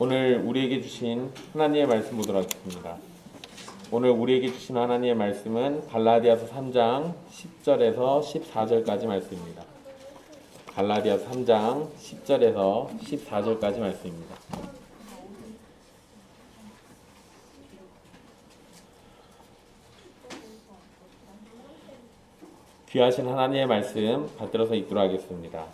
오늘 우리에게 주신 하나님의 말씀 보도록 하겠습니다. 오늘 우리에게 주신 하나님의 말씀은 갈라디아서 3장 10절에서 14절까지 말씀입니다. 갈라디아서 3장 10절에서 14절까지 말씀입니다. 귀하신 하나님의 말씀 받들어서 읽도록 하겠습니다.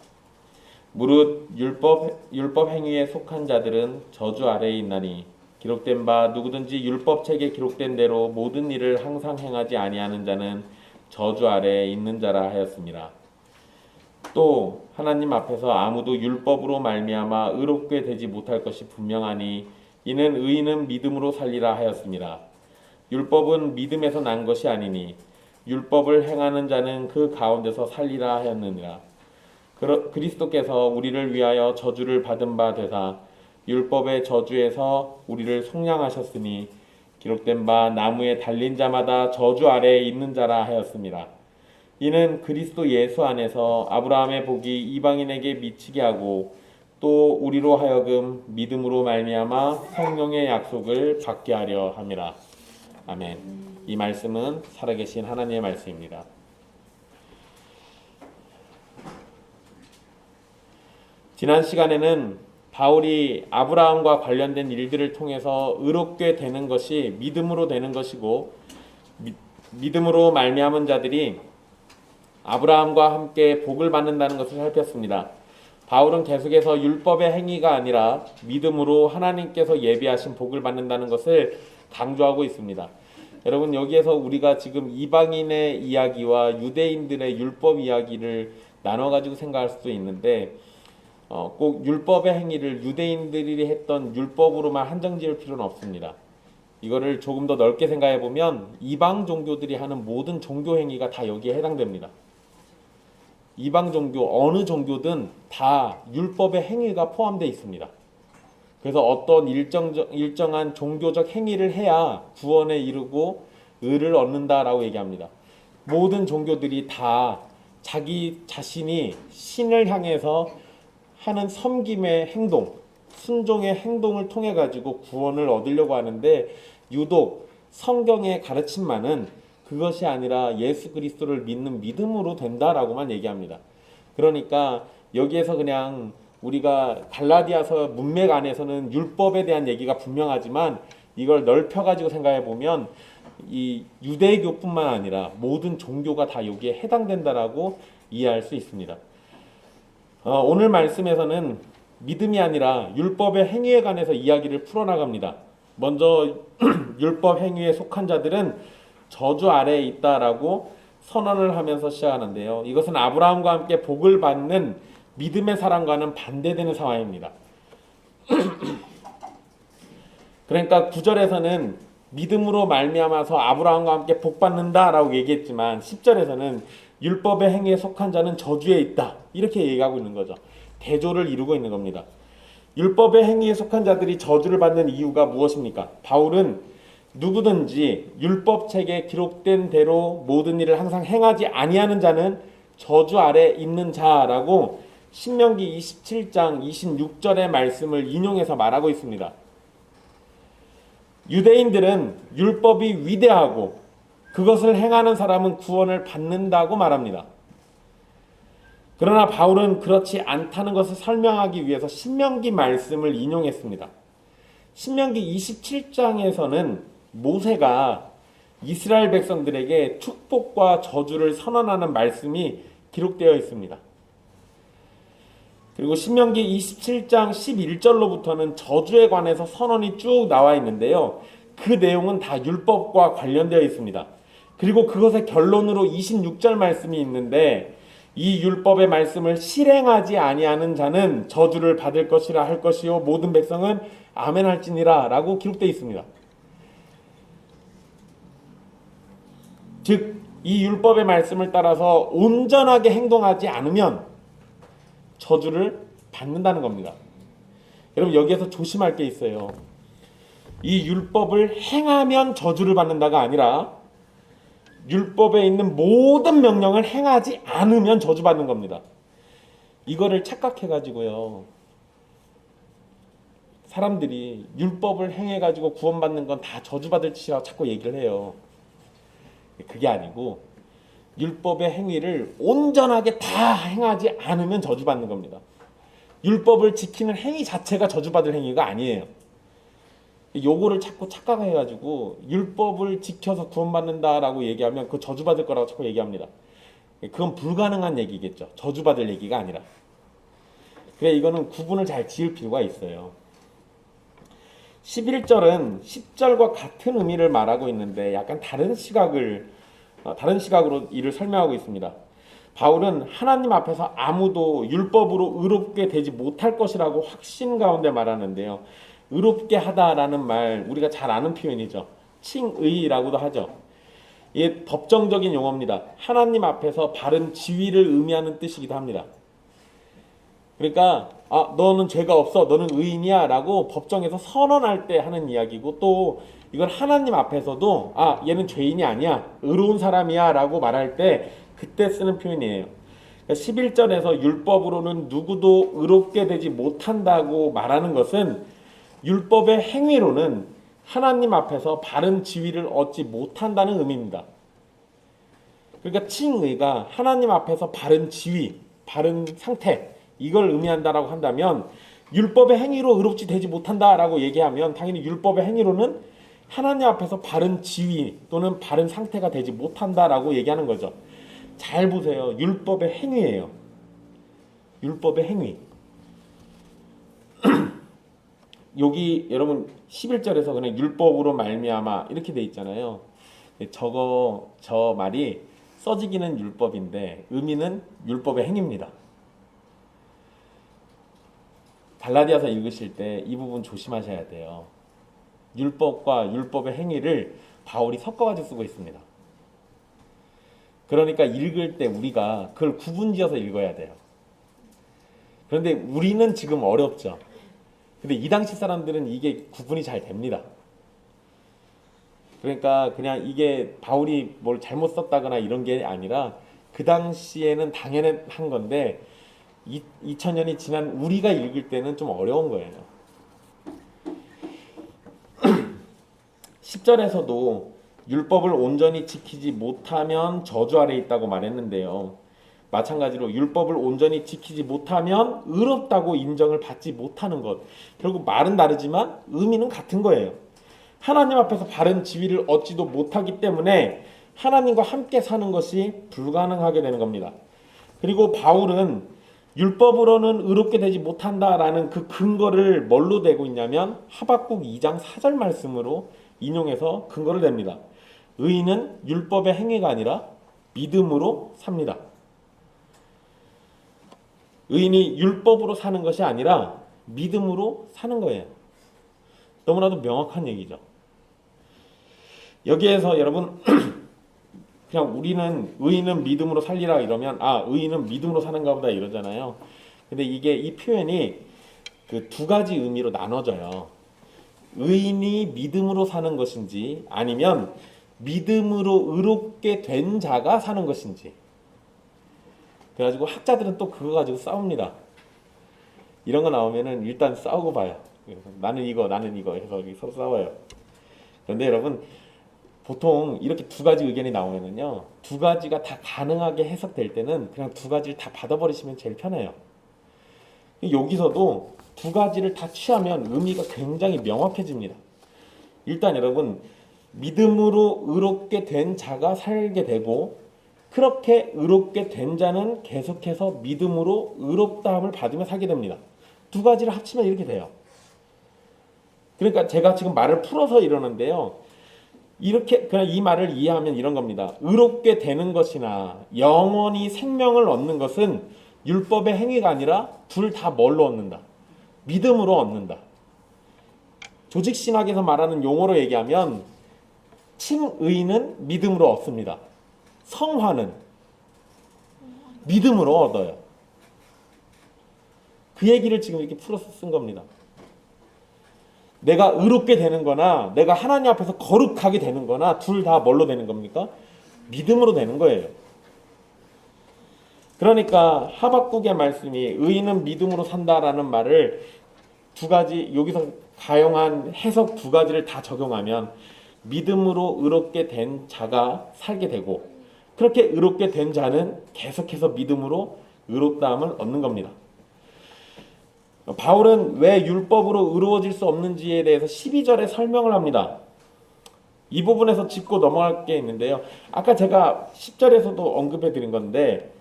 무릇 율법 행위에 속한 자들은 저주 아래에 있나니 기록된 바 누구든지 율법책에 기록된 대로 모든 일을 항상 행하지 아니하는 자는 저주 아래에 있는 자라 하였습니다. 또 하나님 앞에서 아무도 율법으로 말미암아 의롭게 되지 못할 것이 분명하니 이는 의인은 믿음으로 살리라 하였습니다. 율법은 믿음에서 난 것이 아니니 율법을 행하는 자는 그 가운데서 살리라 하였느니라. 그리스도께서 우리를 위하여 저주를 받은 바 되사 율법의 저주에서 우리를 속량하셨으니 기록된 바 나무에 달린 자마다 저주 아래에 있는 자라 하였습니다. 이는 그리스도 예수 안에서 아브라함의 복이 이방인에게 미치게 하고 또 우리로 하여금 믿음으로 말미암아 성령의 약속을 받게 하려 함이라. 아멘. 이 말씀은 살아계신 하나님의 말씀입니다. 지난 시간에는 바울이 아브라함과 관련된 일들을 통해서 의롭게 되는 것이 믿음으로 되는 것이고 믿음으로 말미암은 자들이 아브라함과 함께 복을 받는다는 것을 살폈습니다. 바울은 계속해서 율법의 행위가 아니라 믿음으로 하나님께서 예비하신 복을 받는다는 것을 강조하고 있습니다. 여러분, 여기에서 우리가 지금 이방인의 이야기와 유대인들의 율법 이야기를 나눠가지고 생각할 수도 있는데 꼭 율법의 행위를 유대인들이 했던 율법으로만 한정 지을 필요는 없습니다. 이거를 조금 더 넓게 생각해 보면 이방 종교들이 하는 모든 종교 행위가 다 여기에 해당됩니다. 이방 종교, 어느 종교든 다 율법의 행위가 포함되어 있습니다. 그래서 어떤 일정한 종교적 행위를 해야 구원에 이르고 의를 얻는다라고 얘기합니다. 모든 종교들이 다 자기 자신이 신을 향해서 하는 섬김의 행동, 순종의 행동을 통해 가지고 구원을 얻으려고 하는데 유독 성경의 가르침만은 그것이 아니라 예수 그리스도를 믿는 믿음으로 된다라고만 얘기합니다. 그러니까 여기에서 그냥 우리가 갈라디아서 문맥 안에서는 율법에 대한 얘기가 분명하지만 이걸 넓혀가지고 생각해 보면 이 유대교뿐만 아니라 모든 종교가 다 여기에 해당된다라고 이해할 수 있습니다. 오늘 말씀에서는 믿음이 아니라 율법의 행위에 관해서 이야기를 풀어나갑니다. 먼저 율법 행위에 속한 자들은 저주 아래에 있다라고 선언을 하면서 시작하는데요. 이것은 아브라함과 함께 복을 받는 믿음의 사람과는 반대되는 상황입니다. 그러니까 9절에서는 믿음으로 말미암아서 아브라함과 함께 복 받는다라고 얘기했지만 10절에서는 율법의 행위에 속한 자는 저주에 있다 이렇게 얘기하고 있는 거죠. 대조를 이루고 있는 겁니다. 율법의 행위에 속한 자들이 저주를 받는 이유가 무엇입니까? 바울은 누구든지 율법책에 기록된 대로 모든 일을 항상 행하지 아니하는 자는 저주 아래 있는 자라고 신명기 27장 26절의 말씀을 인용해서 말하고 있습니다. 유대인들은 율법이 위대하고 그것을 행하는 사람은 구원을 받는다고 말합니다. 그러나 바울은 그렇지 않다는 것을 설명하기 위해서 신명기 말씀을 인용했습니다. 신명기 27장에서는 모세가 이스라엘 백성들에게 축복과 저주를 선언하는 말씀이 기록되어 있습니다. 그리고 신명기 27장 11절로부터는 저주에 관해서 선언이 쭉 나와 있는데요. 그 내용은 다 율법과 관련되어 있습니다. 그리고 그것의 결론으로 26절 말씀이 있는데 이 율법의 말씀을 실행하지 아니하는 자는 저주를 받을 것이라 할 것이요 모든 백성은 아멘 할지니라 라고 기록되어 있습니다. 즉 이 율법의 말씀을 따라서 온전하게 행동하지 않으면 저주를 받는다는 겁니다. 여러분, 여기에서 조심할 게 있어요. 이 율법을 행하면 저주를 받는다가 아니라 율법에 있는 모든 명령을 행하지 않으면 저주받는 겁니다. 이거를 착각해가지고요. 사람들이 율법을 행해가지고 구원받는 건 다 저주받을 짓이라고 자꾸 얘기를 해요. 그게 아니고 율법의 행위를 온전하게 다 행하지 않으면 저주받는 겁니다. 율법을 지키는 행위 자체가 저주받을 행위가 아니에요. 요거를 자꾸 착각해가지고 율법을 지켜서 구원받는다라고 얘기하면 그 저주받을 거라고 자꾸 얘기합니다. 그건 불가능한 얘기겠죠. 저주받을 얘기가 아니라. 그래 이거는 구분을 잘 지을 필요가 있어요. 11절은 10절과 같은 의미를 말하고 있는데 약간 다른 시각으로 이를 설명하고 있습니다. 바울은 하나님 앞에서 아무도 율법으로 의롭게 되지 못할 것이라고 확신 가운데 말하는데요. 의롭게 하다라는 말 우리가 잘 아는 표현이죠. 칭의라고도 하죠. 이게 법정적인 용어입니다. 하나님 앞에서 바른 지위를 의미하는 뜻이기도 합니다. 그러니까 너는 죄가 없어, 너는 의인이야 라고 법정에서 선언할 때 하는 이야기고, 또 이걸 하나님 앞에서도 얘는 죄인이 아니야, 의로운 사람이야 라고 말할 때 그때 쓰는 표현이에요. 11절에서 율법으로는 누구도 의롭게 되지 못한다고 말하는 것은 율법의 행위로는 하나님 앞에서 바른 지위를 얻지 못한다는 의미입니다. 그러니까 칭의가 하나님 앞에서 바른 지위, 바른 상태, 이걸 의미한다라고 한다면 율법의 행위로 의롭지 되지 못한다라고 얘기하면 당연히 율법의 행위로는 하나님 앞에서 바른 지위 또는 바른 상태가 되지 못한다라고 얘기하는 거죠. 잘 보세요. 율법의 행위예요. 율법의 행위. 여기 여러분 11절에서 그냥 율법으로 말미암아 이렇게 돼 있잖아요. 저 말이 써지기는 율법인데 의미는 율법의 행위입니다. 갈라디아서 읽으실 때 이 부분 조심하셔야 돼요. 율법과 율법의 행위를 바울이 섞어가지고 쓰고 있습니다. 그러니까 읽을 때 우리가 그걸 구분지어서 읽어야 돼요. 그런데 우리는 지금 어렵죠. 근데 이 당시 사람들은 이게 구분이 잘 됩니다. 그러니까 그냥 이게 바울이 뭘 잘못 썼다거나 이런 게 아니라 그 당시에는 당연한 건데 2000년이 지난 우리가 읽을 때는 좀 어려운 거예요. 10절에서도 율법을 온전히 지키지 못하면 저주 아래 있다고 말했는데요. 마찬가지로 율법을 온전히 지키지 못하면 의롭다고 인정을 받지 못하는 것. 결국 말은 다르지만 의미는 같은 거예요. 하나님 앞에서 바른 지위를 얻지도 못하기 때문에 하나님과 함께 사는 것이 불가능하게 되는 겁니다. 그리고 바울은 율법으로는 의롭게 되지 못한다라는 그 근거를 뭘로 대고 있냐면 하박국 2장 4절 말씀으로 인용해서 근거를 댑니다. 의인은 율법의 행위가 아니라 믿음으로 삽니다. 의인이 율법으로 사는 것이 아니라 믿음으로 사는 거예요. 너무나도 명확한 얘기죠. 여기에서 여러분 그냥 우리는 의인은 믿음으로 살리라 이러면 의인은 믿음으로 사는가 보다 이러잖아요. 근데 이 표현이 그 두 가지 의미로 나눠져요. 의인이 믿음으로 사는 것인지 아니면 믿음으로 의롭게 된 자가 사는 것인지. 그래가지고 학자들은 또 그거 가지고 싸웁니다. 이런 거 나오면은 일단 싸우고 봐요. 나는 이거 해서 서로 싸워요. 그런데 여러분 보통 이렇게 두 가지 의견이 나오면은요, 두 가지가 다 가능하게 해석될 때는 그냥 두 가지를 다 받아버리시면 제일 편해요. 여기서도 두 가지를 다 취하면 의미가 굉장히 명확해집니다. 일단 여러분 믿음으로 의롭게 된 자가 살게 되고, 그렇게 의롭게 된 자는 계속해서 믿음으로 의롭다함을 받으며 살게 됩니다. 두 가지를 합치면 이렇게 돼요. 그러니까 제가 지금 말을 풀어서 이러는데요, 이렇게 그냥 이 말을 이해하면 이런 겁니다. 의롭게 되는 것이나 영원히 생명을 얻는 것은 율법의 행위가 아니라 둘 다 뭘로 얻는다? 믿음으로 얻는다. 조직신학에서 말하는 용어로 얘기하면 칭의는 믿음으로 얻습니다. 성화는 믿음으로 얻어요. 그 얘기를 지금 이렇게 풀어서 쓴 겁니다. 내가 의롭게 되는 거나 내가 하나님 앞에서 거룩하게 되는 거나 둘 다 뭘로 되는 겁니까? 믿음으로 되는 거예요. 그러니까 하박국의 말씀이 의인은 믿음으로 산다라는 말을 두 가지, 여기서 다양한 해석 두 가지를 다 적용하면 믿음으로 의롭게 된 자가 살게 되고, 그렇게 의롭게 된 자는 계속해서 믿음으로 의롭다함을 얻는 겁니다. 바울은 왜 율법으로 의로워질 수 없는지에 대해서 12절에 설명을 합니다. 이 부분에서 짚고 넘어갈 게 있는데요. 아까 제가 10절에서도 언급해 드린 건데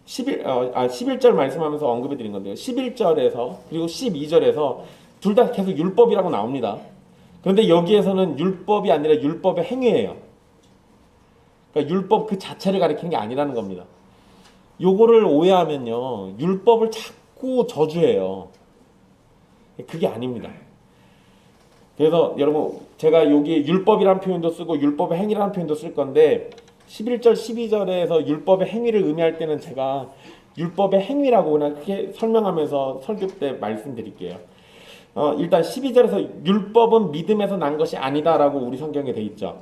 11절 말씀하면서 언급해 드린 건데요. 11절에서 그리고 12절에서 둘 다 계속 율법이라고 나옵니다. 그런데 여기에서는 율법이 아니라 율법의 행위예요. 그러니까 율법 그 자체를 가리키는 게 아니라는 겁니다. 요거를 오해하면요, 율법을 자꾸 저주해요. 그게 아닙니다. 그래서 여러분, 제가 여기 율법이라는 표현도 쓰고 율법의 행위라는 표현도 쓸 건데 11절 12절에서 율법의 행위를 의미할 때는 제가 율법의 행위라고 그냥 크게 설명하면서 설교 때 말씀드릴게요. 일단 12절에서 율법은 믿음에서 난 것이 아니다라고 우리 성경에 돼 있죠.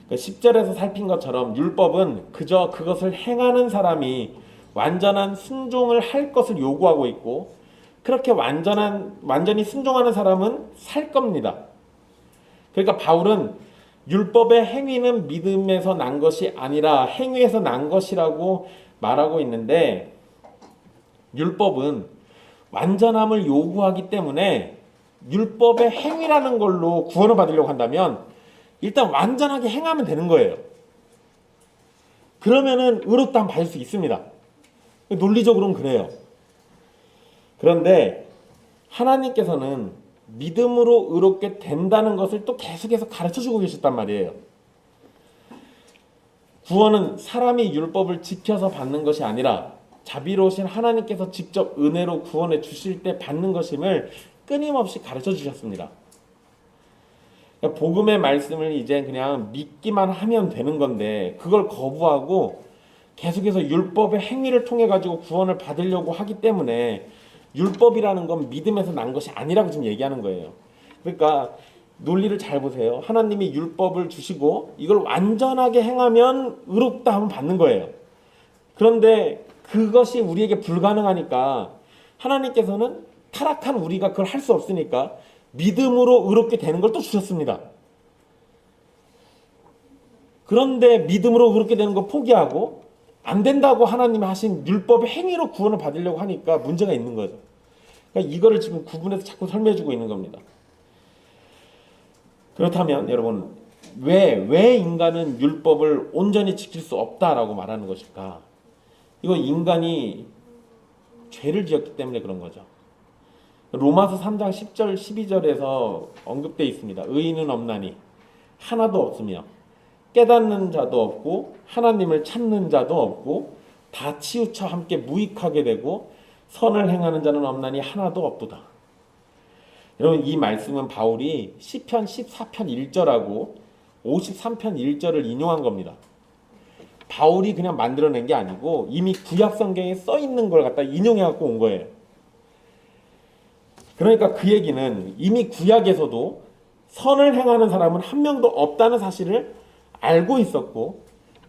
10절에서 살핀 것처럼 율법은 그저 그것을 행하는 사람이 완전한 순종을 할 것을 요구하고 있고, 그렇게 완전히 순종하는 사람은 살 겁니다. 그러니까 바울은 율법의 행위는 믿음에서 난 것이 아니라 행위에서 난 것이라고 말하고 있는데, 율법은 완전함을 요구하기 때문에 율법의 행위라는 걸로 구원을 받으려고 한다면 일단 완전하게 행하면 되는 거예요. 그러면은 의롭다함 받을 수 있습니다. 논리적으로는 그래요. 그런데 하나님께서는 믿음으로 의롭게 된다는 것을 또 계속해서 가르쳐주고 계셨단 말이에요. 구원은 사람이 율법을 지켜서 받는 것이 아니라 자비로우신 하나님께서 직접 은혜로 구원해 주실 때 받는 것임을 끊임없이 가르쳐 주셨습니다. 그러니까 복음의 말씀을 이제 그냥 믿기만 하면 되는 건데, 그걸 거부하고 계속해서 율법의 행위를 통해 가지고 구원을 받으려고 하기 때문에 율법이라는 건 믿음에서 난 것이 아니라고 지금 얘기하는 거예요. 그러니까 논리를 잘 보세요. 하나님이 율법을 주시고 이걸 완전하게 행하면 의롭다함을 받는 거예요. 그런데 그것이 우리에게 불가능하니까 하나님께서는 타락한 우리가 그걸 할 수 없으니까 믿음으로 의롭게 되는 걸 또 주셨습니다. 그런데 믿음으로 의롭게 되는 거 포기하고 안 된다고 하나님이 하신 율법의 행위로 구원을 받으려고 하니까 문제가 있는 거죠. 그러니까 이거를 지금 구분해서 자꾸 설명해주고 있는 겁니다. 그렇다면 여러분, 왜 인간은 율법을 온전히 지킬 수 없다라고 말하는 것일까? 이거 인간이 죄를 지었기 때문에 그런 거죠. 로마서 3장 10절 12절에서 언급되어 있습니다. 의인은 없나니 하나도 없으며 깨닫는 자도 없고 하나님을 찾는 자도 없고 다 치우쳐 함께 무익하게 되고 선을 행하는 자는 없나니 하나도 없도다. 여러분, 이 말씀은 바울이 시편 14편 1절하고 53편 1절을 인용한 겁니다. 바울이 그냥 만들어낸 게 아니고 이미 구약 성경에 써 있는 걸 갖다 인용해 갖고 온 거예요. 그러니까 그 얘기는 이미 구약에서도 선을 행하는 사람은 한 명도 없다는 사실을 알고 있었고,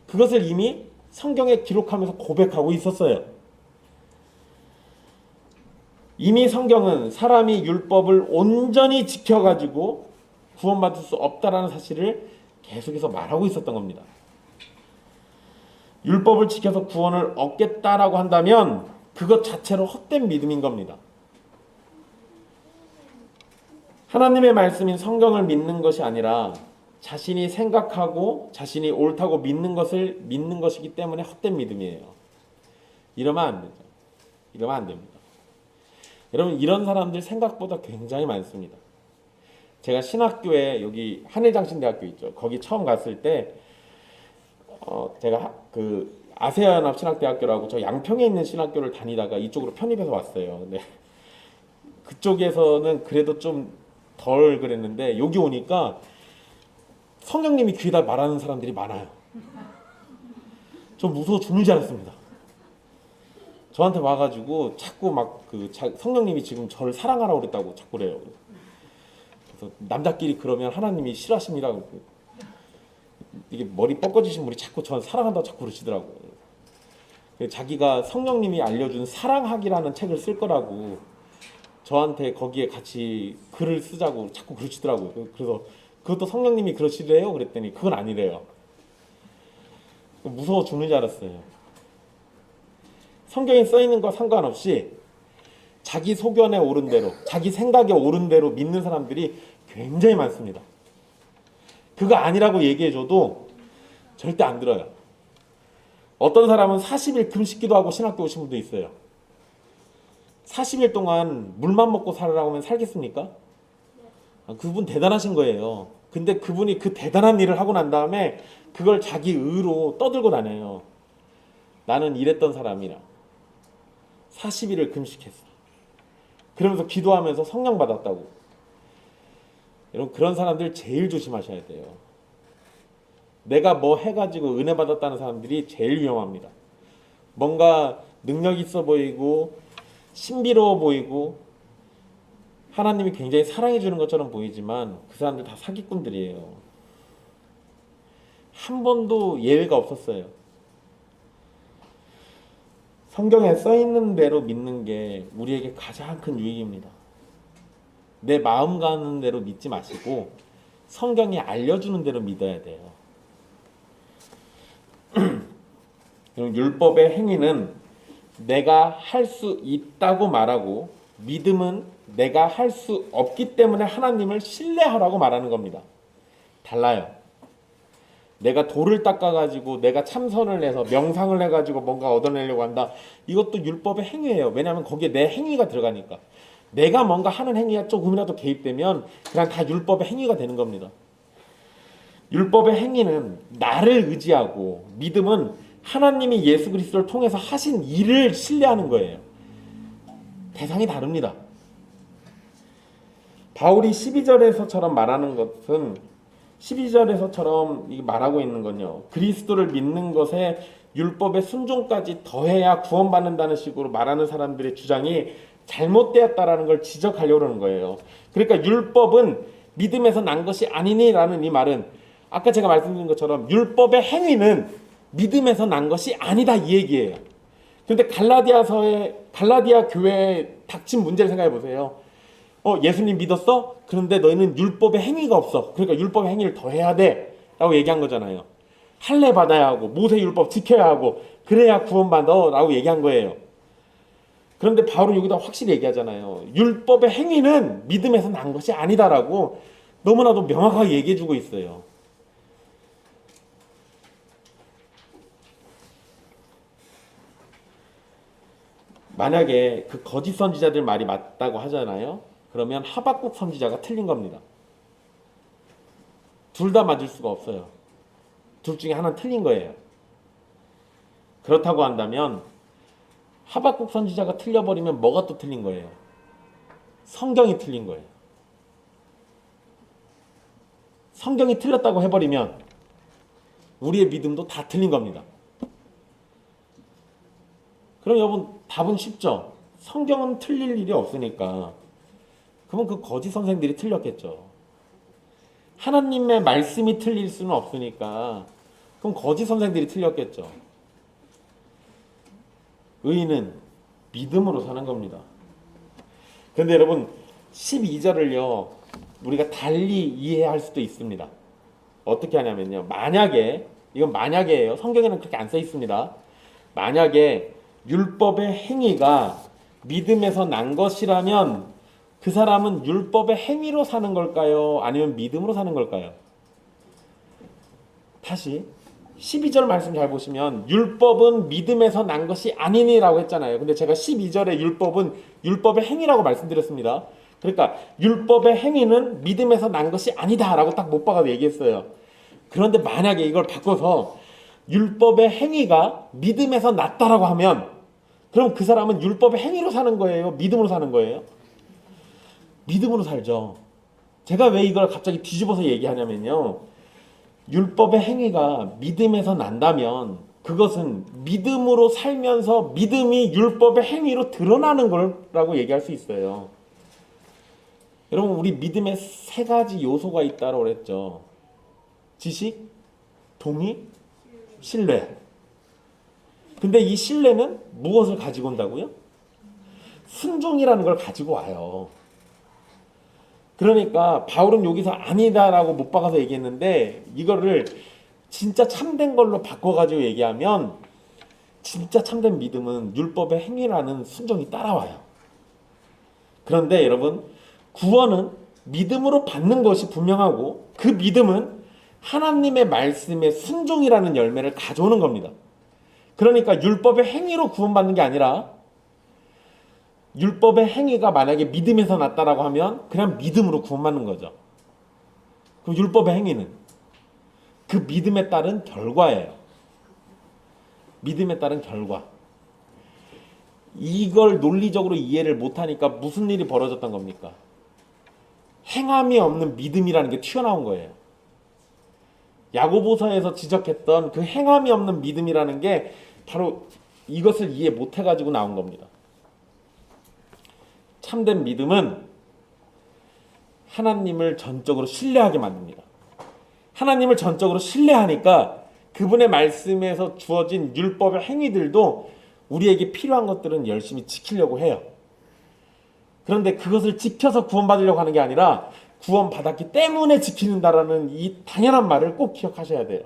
그것을 이미 성경에 기록하면서 고백하고 있었어요. 이미 성경은 사람이 율법을 온전히 지켜가지고 구원받을 수 없다라는 사실을 계속해서 말하고 있었던 겁니다. 율법을 지켜서 구원을 얻겠다라고 한다면 그것 자체로 헛된 믿음인 겁니다. 하나님의 말씀인 성경을 믿는 것이 아니라 자신이 생각하고 자신이 옳다고 믿는 것을 믿는 것이기 때문에 헛된 믿음이에요. 이러면 안 되죠. 이러면 안 됩니다. 여러분, 이런 사람들 생각보다 굉장히 많습니다. 제가 신학교에 여기 한일장신대학교 있죠. 거기 처음 갔을 때 제가 그 아세아연합 신학대학교라고 저 양평에 있는 신학교를 다니다가 이쪽으로 편입해서 왔어요. 근데 그쪽에서는 그래도 좀 덜 그랬는데 여기 오니까 성령님이 귀에다 말하는 사람들이 많아요. 저 무서워 죽는 줄 알았습니다. 저한테 와가지고 자꾸 막 그 성령님이 지금 저를 사랑하라고 그랬다고 자꾸 그래요. 그래서 남자끼리 그러면 하나님이 싫어하십니다. 이게 머리 뻗어지신 분이 자꾸 저한테 사랑한다고 자꾸 그러시더라고요. 자기가 성령님이 알려준 사랑하기라는 책을 쓸 거라고 저한테 거기에 같이 글을 쓰자고 자꾸 그러시더라고요. 그래서 그것도 성령님이 그러시래요? 그랬더니 그건 아니래요. 무서워 죽는 줄 알았어요. 성경에 써 있는 거 상관없이 자기 소견에 오른 대로, 자기 생각에 오른 대로 믿는 사람들이 굉장히 많습니다. 그거 아니라고 얘기해줘도 절대 안 들어요. 어떤 사람은 40일 금식기도 하고 신학교 오신 분도 있어요. 40일 동안 물만 먹고 살으라고 하면 살겠습니까? 그분 대단하신 거예요. 근데 그분이 그 대단한 일을 하고 난 다음에 그걸 자기 의로 떠들고 다녀요. 나는 이랬던 사람이라 40일을 금식했어. 그러면서 기도하면서 성령 받았다고. 여러분 그런 사람들 제일 조심하셔야 돼요. 내가 뭐 해가지고 은혜 받았다는 사람들이 제일 위험합니다. 뭔가 능력 있어 보이고 신비로워 보이고 하나님이 굉장히 사랑해 주는 것처럼 보이지만 그 사람들 다 사기꾼들이에요. 한 번도 예외가 없었어요. 성경에 써 있는 대로 믿는 게 우리에게 가장 큰 유익입니다. 내 마음 가는 대로 믿지 마시고 성경이 알려주는 대로 믿어야 돼요. 율법의 행위는 내가 할 수 있다고 말하고 믿음은 내가 할 수 없기 때문에 하나님을 신뢰하라고 말하는 겁니다. 달라요. 내가 돌을 닦아가지고 내가 참선을 해서 명상을 해가지고 뭔가 얻어내려고 한다. 이것도 율법의 행위예요. 왜냐하면 거기에 내 행위가 들어가니까. 내가 뭔가 하는 행위가 조금이라도 개입되면 그냥 다 율법의 행위가 되는 겁니다. 율법의 행위는 나를 의지하고 믿음은 하나님이 예수 그리스도를 통해서 하신 일을 신뢰하는 거예요. 대상이 다릅니다. 바울이 12절에서처럼 말하는 것은 12절에서처럼 말하고 있는 건요. 그리스도를 믿는 것에 율법의 순종까지 더해야 구원받는다는 식으로 말하는 사람들의 주장이 잘못되었다라는 걸 지적하려고 하는 거예요. 그러니까 율법은 믿음에서 난 것이 아니니라는 이 말은 아까 제가 말씀드린 것처럼 율법의 행위는 믿음에서 난 것이 아니다 이 얘기예요. 그런데 갈라디아 교회에 닥친 문제를 생각해 보세요. 예수님 믿었어? 그런데 너희는 율법의 행위가 없어. 그러니까 율법의 행위를 더 해야 돼 라고 얘기한 거잖아요. 할례 받아야 하고 모세 율법 지켜야 하고 그래야 구원받아 라고 얘기한 거예요. 그런데 바울은 여기다 확실히 얘기하잖아요. 율법의 행위는 믿음에서 난 것이 아니다라고 너무나도 명확하게 얘기해주고 있어요. 만약에 그 거짓 선지자들 말이 맞다고 하잖아요. 그러면 하박국 선지자가 틀린 겁니다. 둘 다 맞을 수가 없어요. 둘 중에 하나는 틀린 거예요. 그렇다고 한다면 하박국 선지자가 틀려버리면 뭐가 또 틀린 거예요? 성경이 틀린 거예요. 성경이 틀렸다고 해버리면 우리의 믿음도 다 틀린 겁니다. 그럼 여러분 답은 쉽죠? 성경은 틀릴 일이 없으니까 그러면 그 거짓 선생들이 틀렸겠죠. 하나님의 말씀이 틀릴 수는 없으니까 그럼 거짓 선생들이 틀렸겠죠. 의인은 믿음으로 사는 겁니다. 그런데 여러분 12절을요 우리가 달리 이해할 수도 있습니다. 어떻게 하냐면요. 만약에 이건 만약이에요. 성경에는 그렇게 안 써 있습니다. 만약에 율법의 행위가 믿음에서 난 것이라면 그 사람은 율법의 행위로 사는 걸까요? 아니면 믿음으로 사는 걸까요? 다시 12절 말씀 잘 보시면 율법은 믿음에서 난 것이 아니니라고 했잖아요. 근데 제가 12절의 율법은 율법의 행위라고 말씀드렸습니다. 그러니까 율법의 행위는 믿음에서 난 것이 아니다라고 딱 못 박아서 얘기했어요. 그런데 만약에 이걸 바꿔서 율법의 행위가 믿음에서 났다라고 하면 그럼 그 사람은 율법의 행위로 사는 거예요? 믿음으로 사는 거예요? 믿음으로 살죠. 제가 왜 이걸 갑자기 뒤집어서 얘기하냐면요. 율법의 행위가 믿음에서 난다면 그것은 믿음으로 살면서 믿음이 율법의 행위로 드러나는 거라고 얘기할 수 있어요. 여러분 우리 믿음에 세 가지 요소가 있다고 그랬죠. 지식, 동의, 신뢰. 근데 이 신뢰는 무엇을 가지고 온다고요? 순종이라는 걸 가지고 와요. 그러니까 바울은 여기서 아니다라고 못 박아서 얘기했는데 이거를 진짜 참된 걸로 바꿔가지고 얘기하면 진짜 참된 믿음은 율법의 행위라는 순종이 따라와요. 그런데 여러분, 구원은 믿음으로 받는 것이 분명하고 그 믿음은 하나님의 말씀의 순종이라는 열매를 가져오는 겁니다. 그러니까 율법의 행위로 구원받는 게 아니라 율법의 행위가 만약에 믿음에서 났다라고 하면 그냥 믿음으로 구원받는 거죠. 그럼 율법의 행위는 그 믿음에 따른 결과예요. 믿음에 따른 결과. 이걸 논리적으로 이해를 못하니까 무슨 일이 벌어졌던 겁니까? 행함이 없는 믿음이라는 게 튀어나온 거예요. 야고보서에서 지적했던 그 행함이 없는 믿음이라는 게 바로 이것을 이해 못해가지고 나온 겁니다. 참된 믿음은 하나님을 전적으로 신뢰하게 만듭니다. 하나님을 전적으로 신뢰하니까 그분의 말씀에서 주어진 율법의 행위들도 우리에게 필요한 것들은 열심히 지키려고 해요. 그런데 그것을 지켜서 구원받으려고 하는 게 아니라 구원받았기 때문에 지키는다라는 이 당연한 말을 꼭 기억하셔야 돼요.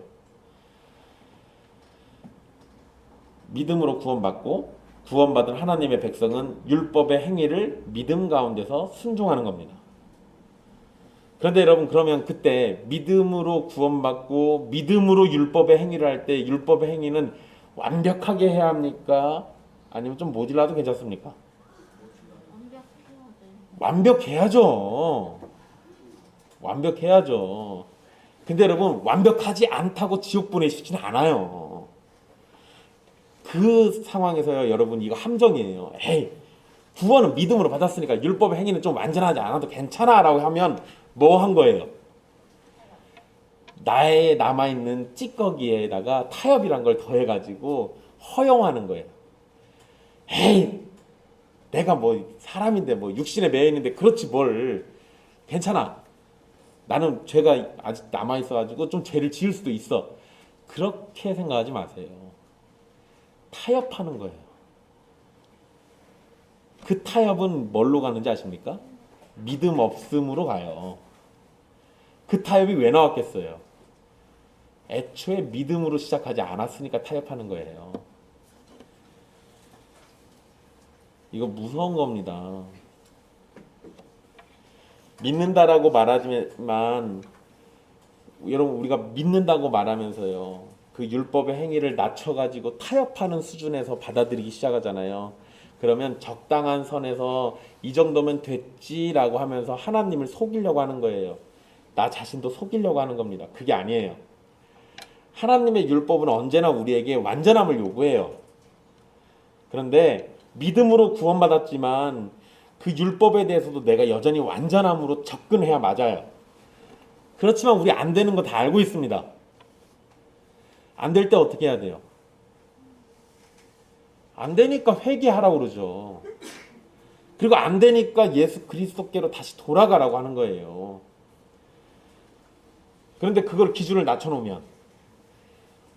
믿음으로 구원받고 구원받은 하나님의 백성은 율법의 행위를 믿음 가운데서 순종하는 겁니다. 그런데 여러분, 그러면 그때 믿음으로 구원받고 믿음으로 율법의 행위를 할 때 율법의 행위는 완벽하게 해야 합니까? 아니면 좀 모질라도 괜찮습니까? 완벽해야죠. 완벽해야죠. 근데 여러분, 완벽하지 않다고 지옥 보내시지는 않아요. 그 상황에서요, 여러분, 이거 함정이에요. 에이, 구원은 믿음으로 받았으니까 율법의 행위는 좀 완전하지 않아도 괜찮아 라고 하면 뭐 한 거예요? 나의 남아있는 찌꺼기에다가 타협이란 걸 더해가지고 허용하는 거예요. 에이, 내가 뭐 사람인데 뭐 육신에 매여 있는데 그렇지 뭘, 괜찮아, 나는 죄가 아직 남아있어가지고 좀 죄를 지을 수도 있어. 그렇게 생각하지 마세요. 타협하는 거예요. 그 타협은 뭘로 가는지 아십니까? 믿음 없음으로 가요. 그 타협이 왜 나왔겠어요? 애초에 믿음으로 시작하지 않았으니까 타협하는 거예요. 이거 무서운 겁니다. 믿는다라고 말하지만 여러분, 우리가 믿는다고 말하면서요, 그 율법의 행위를 낮춰가지고 타협하는 수준에서 받아들이기 시작하잖아요. 그러면 적당한 선에서 이 정도면 됐지라고 하면서 하나님을 속이려고 하는 거예요. 나 자신도 속이려고 하는 겁니다. 그게 아니에요. 하나님의 율법은 언제나 우리에게 완전함을 요구해요. 그런데 믿음으로 구원받았지만 그 율법에 대해서도 내가 여전히 완전함으로 접근해야 맞아요. 그렇지만 우리 안 되는 거 다 알고 있습니다. 안 될 때 어떻게 해야 돼요? 안 되니까 회개하라고 그러죠. 그리고 안 되니까 예수 그리스도께로 다시 돌아가라고 하는 거예요. 그런데 그걸 기준을 낮춰놓으면,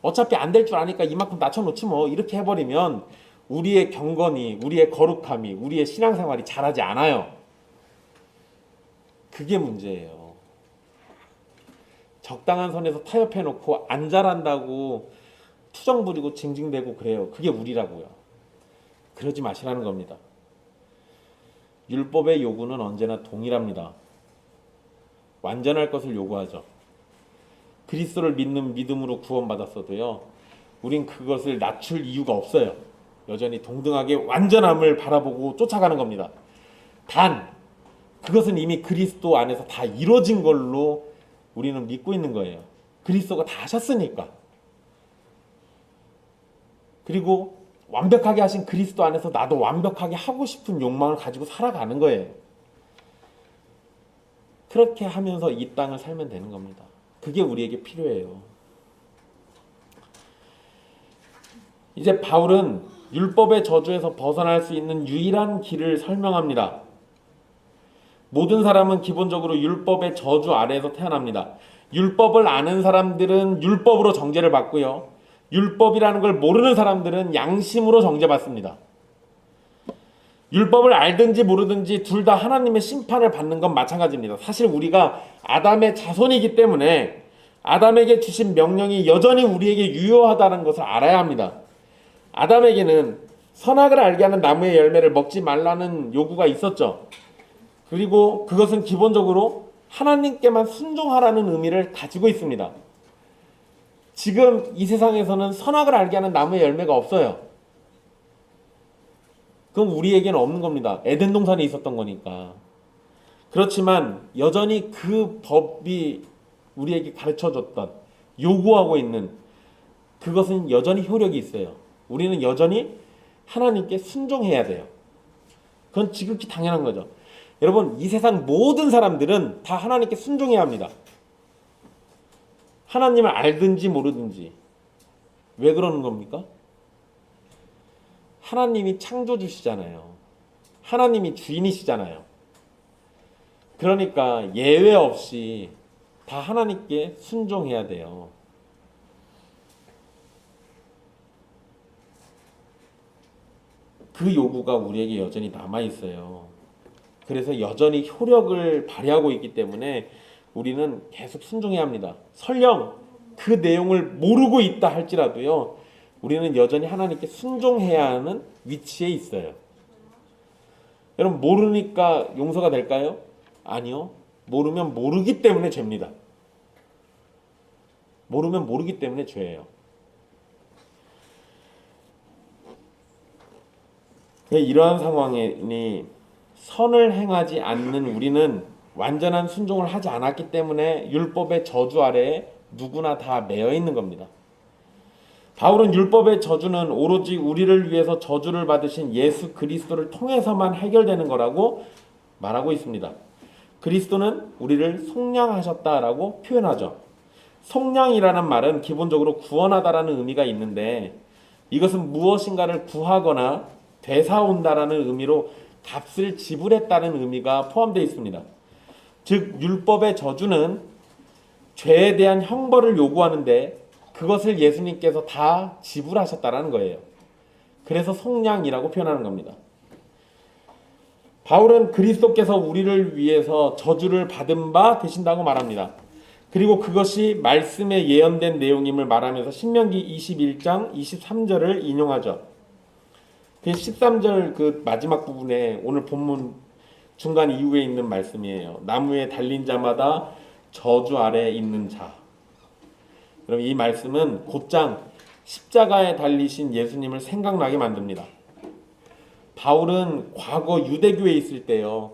어차피 안 될 줄 아니까 이만큼 낮춰놓지 뭐, 이렇게 해버리면 우리의 경건이, 우리의 거룩함이, 우리의 신앙생활이 자라지 않아요. 그게 문제예요. 적당한 선에서 타협해놓고 안 자란다고 투정 부리고 징징대고 그래요. 그게 우리라고요. 그러지 마시라는 겁니다. 율법의 요구는 언제나 동일합니다. 완전할 것을 요구하죠. 그리스도를 믿는 믿음으로 구원받았어도요, 우린 그것을 낮출 이유가 없어요. 여전히 동등하게 완전함을 바라보고 쫓아가는 겁니다. 단 그것은 이미 그리스도 안에서 다 이루어진 걸로 우리는 믿고 있는 거예요. 그리스도가 다 하셨으니까. 그리고 완벽하게 하신 그리스도 안에서 나도 완벽하게 하고 싶은 욕망을 가지고 살아가는 거예요. 그렇게 하면서 이 땅을 살면 되는 겁니다. 그게 우리에게 필요해요. 이제 바울은 율법의 저주에서 벗어날 수 있는 유일한 길을 설명합니다. 모든 사람은 기본적으로 율법의 저주 아래에서 태어납니다. 율법을 아는 사람들은 율법으로 정죄를 받고요, 율법이라는 걸 모르는 사람들은 양심으로 정죄받습니다. 율법을 알든지 모르든지 둘 다 하나님의 심판을 받는 건 마찬가지입니다. 사실 우리가 아담의 자손이기 때문에 아담에게 주신 명령이 여전히 우리에게 유효하다는 것을 알아야 합니다. 아담에게는 선악을 알게 하는 나무의 열매를 먹지 말라는 요구가 있었죠. 그리고 그것은 기본적으로 하나님께만 순종하라는 의미를 가지고 있습니다. 지금 이 세상에서는 선악을 알게 하는 나무의 열매가 없어요. 그건 우리에게는 없는 겁니다. 에덴 동산에 있었던 거니까. 그렇지만 여전히 그 법이 우리에게 가르쳐줬던, 요구하고 있는 그것은 여전히 효력이 있어요. 우리는 여전히 하나님께 순종해야 돼요. 그건 지극히 당연한 거죠. 여러분, 이 세상 모든 사람들은 다 하나님께 순종해야 합니다. 하나님을 알든지 모르든지. 왜 그러는 겁니까? 하나님이 창조주시잖아요. 하나님이 주인이시잖아요. 그러니까 예외 없이 다 하나님께 순종해야 돼요. 그 요구가 우리에게 여전히 남아있어요. 그래서 여전히 효력을 발휘하고 있기 때문에 우리는 계속 순종해야 합니다. 설령 그 내용을 모르고 있다 할지라도요, 우리는 여전히 하나님께 순종해야 하는 위치에 있어요. 여러분, 모르니까 용서가 될까요? 아니요. 모르면 모르기 때문에 죄입니다. 모르면 모르기 때문에 죄예요. 이러한 상황이니 선을 행하지 않는 우리는 완전한 순종을 하지 않았기 때문에 율법의 저주 아래에 누구나 다 매여 있는 겁니다. 바울은 율법의 저주는 오로지 우리를 위해서 저주를 받으신 예수 그리스도를 통해서만 해결되는 거라고 말하고 있습니다. 그리스도는 우리를 속량하셨다라고 표현하죠. 속량이라는 말은 기본적으로 구원하다라는 의미가 있는데, 이것은 무엇인가를 구하거나 되사온다라는 의미로 값을 지불했다는 의미가 포함되어 있습니다. 즉 율법의 저주는 죄에 대한 형벌을 요구하는데 그것을 예수님께서 다 지불하셨다라는 거예요. 그래서 속량이라고 표현하는 겁니다. 바울은 그리스도께서 우리를 위해서 저주를 받은 바 되신다고 말합니다. 그리고 그것이 말씀에 예언된 내용임을 말하면서 신명기 21장 23절을 인용하죠. 그 13절 그 마지막 부분에 오늘 본문 중간 이후에 있는 말씀이에요. 나무에 달린 자마다 저주 아래에 있는 자. 그럼 이 말씀은 곧장 십자가에 달리신 예수님을 생각나게 만듭니다. 바울은 과거 유대교에 있을 때요,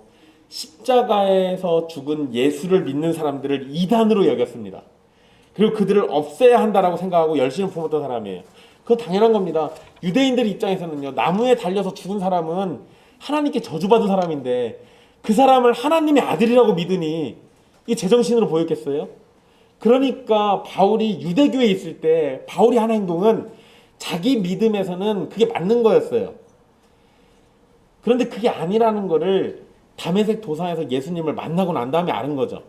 십자가에서 죽은 예수를 믿는 사람들을 이단으로 여겼습니다. 그리고 그들을 없애야 한다라고 생각하고 열심히 품었던 사람이에요. 그거 당연한 겁니다. 유대인들 입장에서는요, 나무에 달려서 죽은 사람은 하나님께 저주받은 사람인데 그 사람을 하나님의 아들이라고 믿으니 이게 제정신으로 보였겠어요? 그러니까 바울이 유대교에 있을 때 바울이 한 행동은 자기 믿음에서는 그게 맞는 거였어요. 그런데 그게 아니라는 거를 다메섹 도상에서 예수님을 만나고 난 다음에 아는 거죠.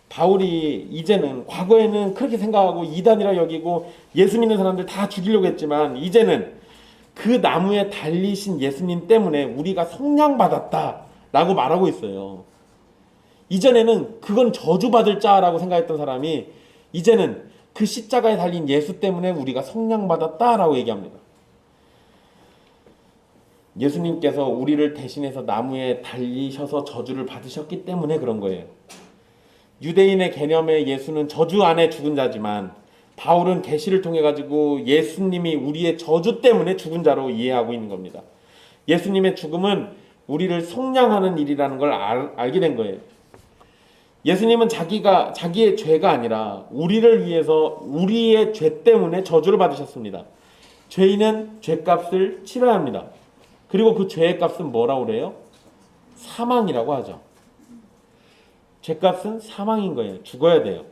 바울이 이제는, 과거에는 그렇게 생각하고 이단이라 여기고 예수 믿는 사람들 다 죽이려고 했지만, 이제는 그 나무에 달리신 예수님 때문에 우리가 속량받았다라고 말하고 있어요. 이전에는 그건 저주받을 자라고 생각했던 사람이 이제는 그 십자가에 달린 예수 때문에 우리가 속량받았다라고 얘기합니다. 예수님께서 우리를 대신해서 나무에 달리셔서 저주를 받으셨기 때문에 그런 거예요. 유대인의 개념에 예수는 저주 안에 죽은 자지만, 바울은 계시를 통해 가지고 예수님이 우리의 저주 때문에 죽은 자로 이해하고 있는 겁니다. 예수님의 죽음은 우리를 속량하는 일이라는 걸 알게 된 거예요. 예수님은 자기의 죄가 아니라 우리를 위해서 우리의 죄 때문에 저주를 받으셨습니다. 죄인은 죄값을 치러야 합니다. 그리고 그 죄의 값은 뭐라고 그래요? 사망이라고 하죠. 죄값은 사망인 거예요. 죽어야 돼요.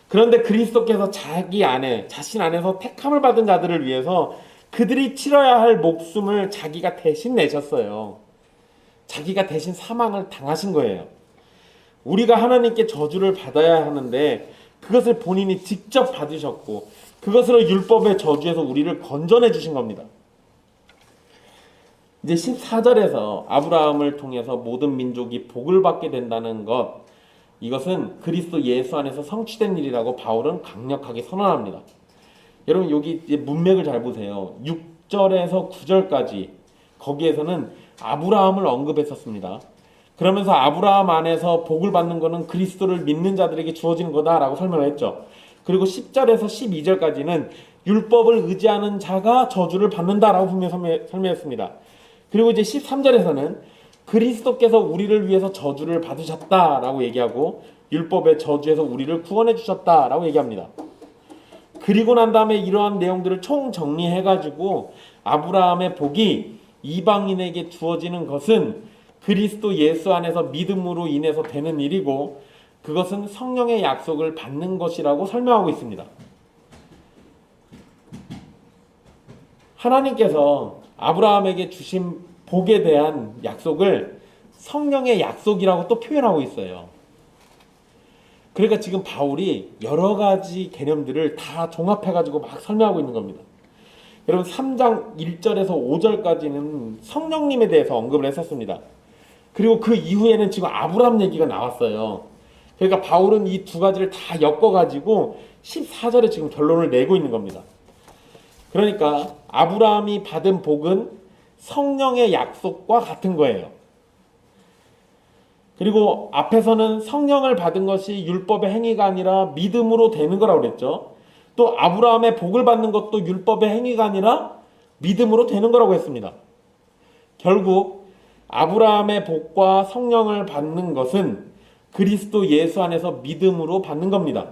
그런데 그리스도께서 자신 안에서 택함을 받은 자들을 위해서 그들이 치러야 할 목숨을 자기가 대신 내셨어요. 자기가 대신 사망을 당하신 거예요. 우리가 하나님께 저주를 받아야 하는데 그것을 본인이 직접 받으셨고, 그것으로 율법의 저주에서 우리를 건져내 주신 겁니다. 이제 14절에서 아브라함을 통해서 모든 민족이 복을 받게 된다는 것, 이것은 그리스도 예수 안에서 성취된 일이라고 바울은 강력하게 선언합니다. 여러분 여기 이제 문맥을 잘 보세요. 6절에서 9절까지 거기에서는 아브라함을 언급했었습니다. 그러면서 아브라함 안에서 복을 받는 것은 그리스도를 믿는 자들에게 주어지는 거다라고 설명을 했죠. 그리고 10절에서 12절까지는 율법을 의지하는 자가 저주를 받는다라고 분명히 설명했습니다. 그리고 이제 13절에서는 그리스도께서 우리를 위해서 저주를 받으셨다라고 얘기하고 율법의 저주에서 우리를 구원해 주셨다라고 얘기합니다. 그리고 난 다음에 이러한 내용들을 총 정리해가지고 아브라함의 복이 이방인에게 주어지는 것은 그리스도 예수 안에서 믿음으로 인해서 되는 일이고 그것은 성령의 약속을 받는 것이라고 설명하고 있습니다. 하나님께서 아브라함에게 주신 복에 대한 약속을 성령의 약속이라고 또 표현하고 있어요. 그러니까 지금 바울이 여러 가지 개념들을 다 종합해가지고 막 설명하고 있는 겁니다. 여러분 3장 1절에서 5절까지는 성령님에 대해서 언급을 했었습니다. 그리고 그 이후에는 지금 아브라함 얘기가 나왔어요. 그러니까 바울은 이 두 가지를 다 엮어가지고 14절에 지금 결론을 내고 있는 겁니다. 그러니까 아브라함이 받은 복은 성령의 약속과 같은 거예요. 그리고 앞에서는 성령을 받은 것이 율법의 행위가 아니라 믿음으로 되는 거라고 그랬죠. 또 아브라함의 복을 받는 것도 율법의 행위가 아니라 믿음으로 되는 거라고 했습니다. 결국 아브라함의 복과 성령을 받는 것은 그리스도 예수 안에서 믿음으로 받는 겁니다.